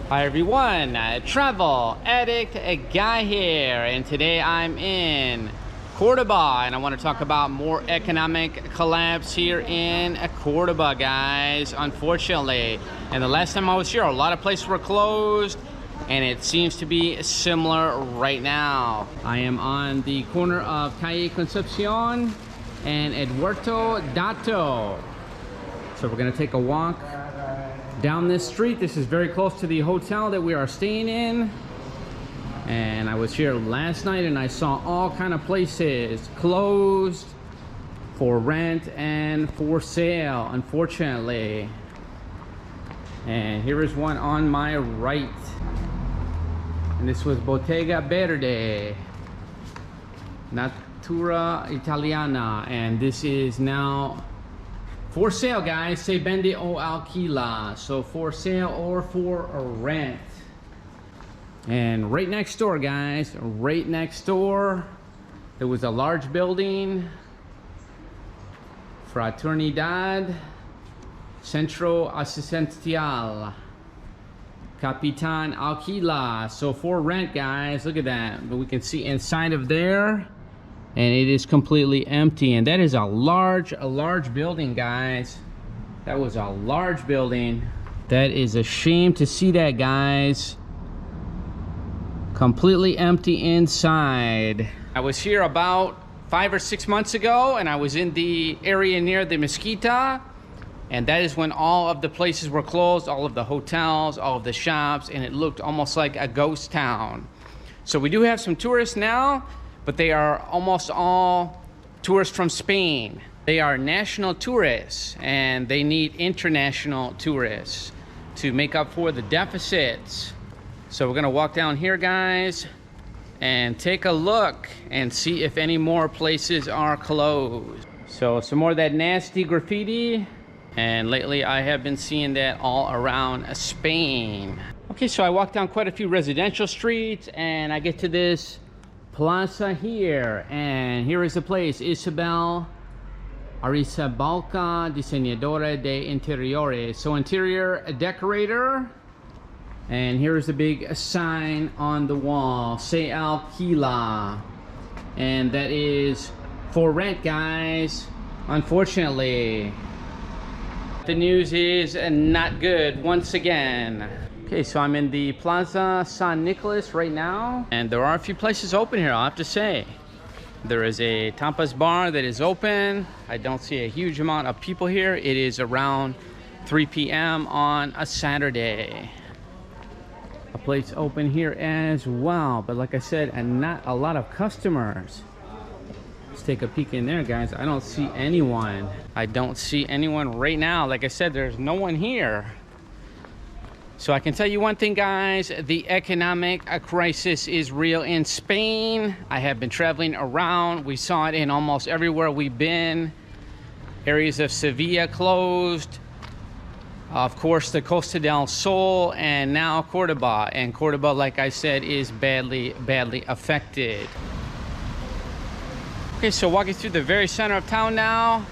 Hi everyone, travel addict guy here, and today I'm in Cordoba, and I want to talk about more economic collapse here in Cordoba, guys, unfortunately. And the last time I was here, a lot of places were closed, and it seems to be similar right now. I am on the corner of Calle Concepcion and Eduardo Dato. So we're gonna take a walk down this street. This is very close to the hotel that we are staying in, and I was here last night and I saw all kind of places closed for rent and for sale, unfortunately. And here is one on my right, and this was Bottega Verde Natura Italiana, and this is now for sale, guys. Se vende o alquila, so for sale or for rent. And right next door, guys, right next door, there was a large building, Fraternidad Centro Asistencial Capitan Alquila, so for rent, guys. Look at that. But we can see inside of there, and it is completely empty. And that is a large building, guys. That was a large building. That is a shame to see that, guys. Completely empty inside. I was here about 5 or 6 months ago, and I was in the area near the Mesquita, and that is when all of the places were closed, all of the hotels, all of the shops, and it looked almost like a ghost town. So we do have some tourists now, but they are almost all tourists from Spain. They are national tourists, and they need international tourists to make up for the deficits. So we're gonna walk down here, guys, and take a look and see if any more places are closed. So some more of that nasty graffiti, and lately I have been seeing that all around Spain. Okay, so I walked down quite a few residential streets, and I get to this plaza here, and here is the place, Isabel Arizabalca, Diseñadora de Interiores, so interior decorator. And here is the big sign on the wall, Se Alquila, and that is for rent, guys, unfortunately. The news is not good once again. Okay, so I'm in the Plaza San Nicolas right now, and there are a few places open here, I'll have to say. There is a tapas bar that is open. I don't see a huge amount of people here. It is around 3 p.m. on a Saturday. A place open here as well, but like I said, and not a lot of customers. Let's take a peek in there, guys. I don't see anyone. I don't see anyone right now. Like I said, there's no one here. So I can tell you one thing, guys, the economic crisis is real in Spain. I have been traveling around. We saw it in almost everywhere we've been. Areas of Sevilla closed. Of course, the Costa del Sol, and now Cordoba. And Cordoba, like I said, is badly affected. Okay, so walking through the very center of town now.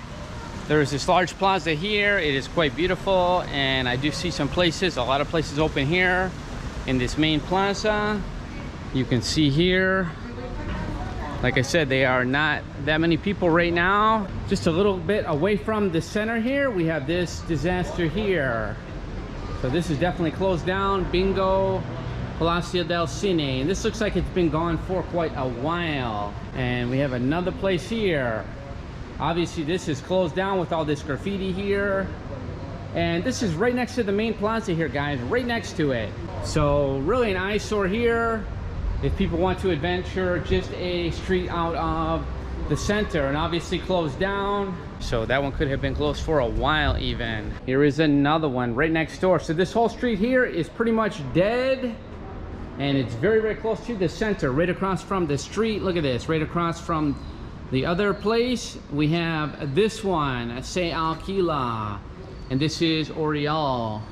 There is this large plaza here. It is quite beautiful, and I do see some places, a lot of places open here in this main plaza. You can see here, like I said, they are not that many people right now. Just a little bit away from the center here, we have this disaster here. So this is definitely closed down, Bingo Palacio del Cine. And this looks like it's been gone for quite a while. And we have another place here. Obviously this is closed down with all this graffiti here, and this is right next to the main plaza here, guys, right next to it. So really an eyesore here if people want to adventure just a street out of the center, and obviously closed down. So that one could have been closed for a while even. Here is another one right next door. So this whole street here is pretty much dead, and it's very close to the center, right across from the street. Look at this, right across from the other place. We have this one, Se Alquila, and this is Oriol.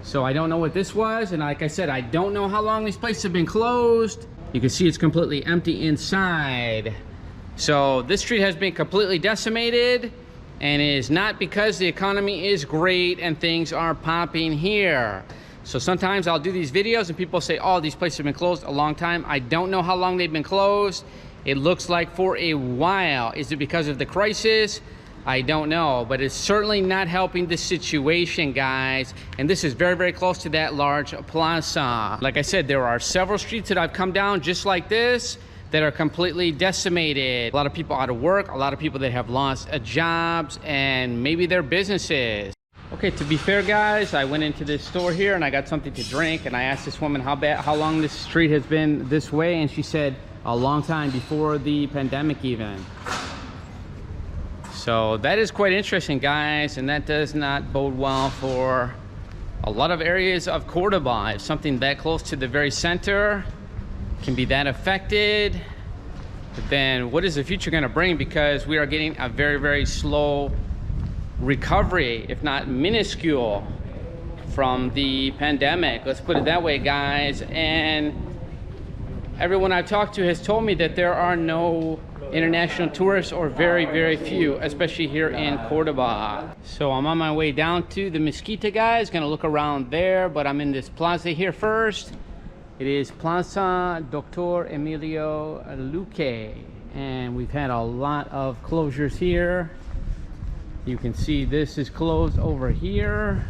So I don't know what this was, and like I said, I don't know how long these places have been closed. You can see it's completely empty inside. So this street has been completely decimated, and it is not because the economy is great and things are popping here. So sometimes I'll do these videos and people say, oh, these places have been closed a long time. I don't know how long they've been closed. It looks like for a while. Is it because of the crisis? I don't know, but it's certainly not helping the situation, guys. And this is very, very close to that large plaza. Like I said, there are several streets that I've come down just like this that are completely decimated. A lot of people out of work, a lot of people that have lost jobs and maybe their businesses. Okay, to be fair, guys, I went into this store here and I got something to drink, and I asked this woman how long this street has been this way, and she said a long time, before the pandemic even. So that is quite interesting, guys, and that does not bode well for a lot of areas of Cordoba. If something that close to the very center can be that affected, then what is the future going to bring? Because we are getting a very, very slow recovery, if not minuscule, from the pandemic. Let's put it that way, guys. And everyone I've talked to has told me that there are no international tourists, or very, very few, especially here in Cordoba. So I'm on my way down to the Mosquita, guys. Gonna look around there, but I'm in this plaza here first. It is Plaza Dr. Emilio Luque, and we've had a lot of closures here. You can see this is closed over here.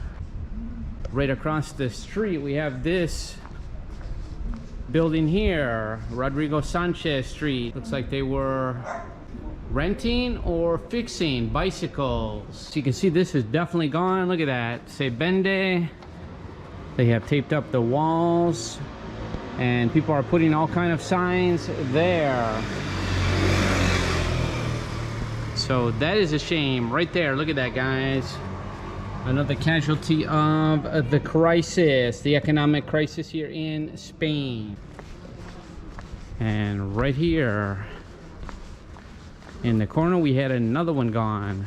Right across the street we have this building here, Rodrigo Sanchez Street. Looks like they were renting or fixing bicycles. So you can see this is definitely gone. Look at that, Se Vende. They have taped up the walls and people are putting all kind of signs there. So that is a shame right there. Look at that, guys. Another casualty of the crisis, the economic crisis here in Spain. And right here in the corner we had another one gone.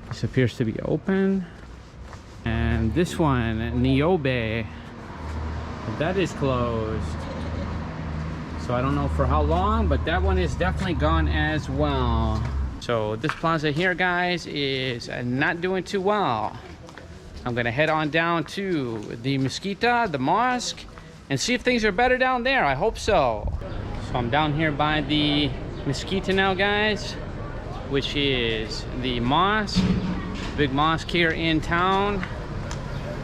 This appears to be open. And this one, Niobe, that is closed. So I don't know for how long, but that one is definitely gone as well. So this plaza here, guys, is not doing too well. I'm gonna head on down to the Mosquita, the mosque, and see if things are better down there. I hope so. So I'm down here by the Mosquita now, guys, which is the mosque, big mosque here in town.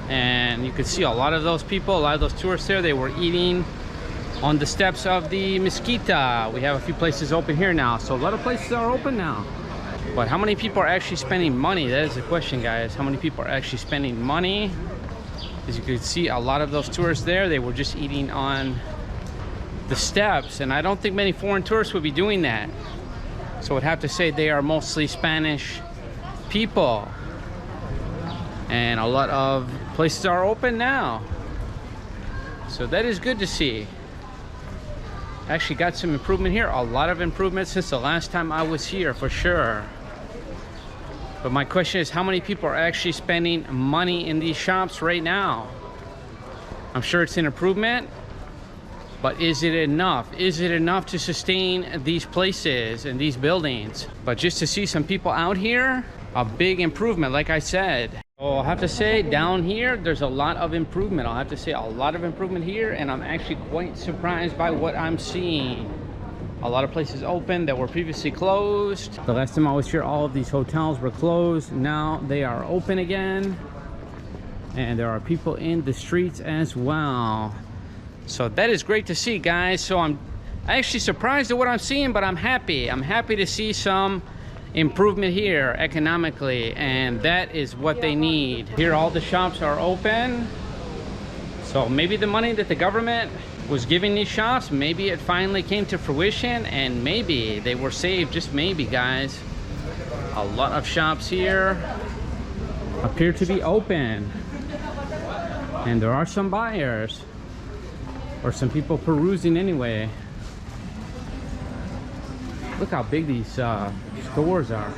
And you can see a lot of those people, a lot of those tourists there, they were eating on the steps of the Mosquita. We have a few places open here now, so a lot of places are open now. But how many people are actually spending money? That is the question, guys. How many people are actually spending money? As you can see, a lot of those tourists there, they were just eating on the steps, and I don't think many foreign tourists would be doing that. So I'd have to say they are mostly Spanish people, and a lot of places are open now, so that is good to see. Actually got some improvement here, a lot of improvement since the last time I was here, for sure. But my question is, how many people are actually spending money in these shops right now? I'm sure it's an improvement, but is it enough? Is it enough to sustain these places and these buildings? But just to see some people out here, a big improvement, like I said. I'll have to say, down here, there's a lot of improvement. I'll have to say a lot of improvement here, and I'm actually quite surprised by what I'm seeing. A lot of places open that were previously closed. The last time I was here, all of these hotels were closed. Now they are open again, and there are people in the streets as well. So that is great to see, guys. So I'm actually surprised at what I'm seeing, but I'm happy. I'm happy to see some improvement here economically, and that is what they need. Here all the shops are open, so maybe the money that the government was giving these shops, maybe it finally came to fruition, and maybe they were saved, just maybe, guys. A lot of shops here appear to be open, and there are some buyers, or some people perusing anyway. Look how big these stores are.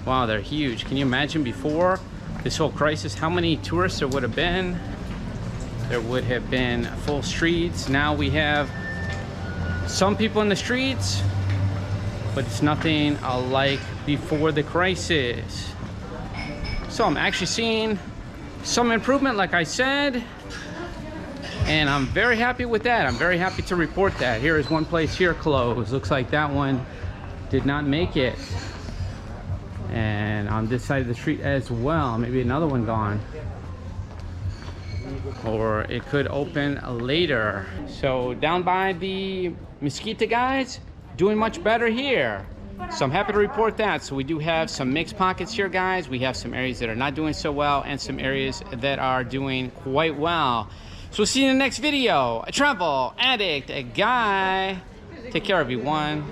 Wow, they're huge. Can you imagine before this whole crisis how many tourists there would have been? There would have been full streets. Now we have some people in the streets, but it's nothing like before the crisis. So I'm actually seeing some improvement, like I said, and I'm very happy with that. I'm very happy to report that. Here is one place here closed. Looks like that one did not make it. And on this side of the street as well, maybe another one gone, or it could open later. So down by the Mesquite, guys, doing much better here. So I'm happy to report that. So we do have some mixed pockets here, guys. We have some areas that are not doing so well and some areas that are doing quite well. So we'll see you in the next video. A travel addict, a guy. Take care, everyone.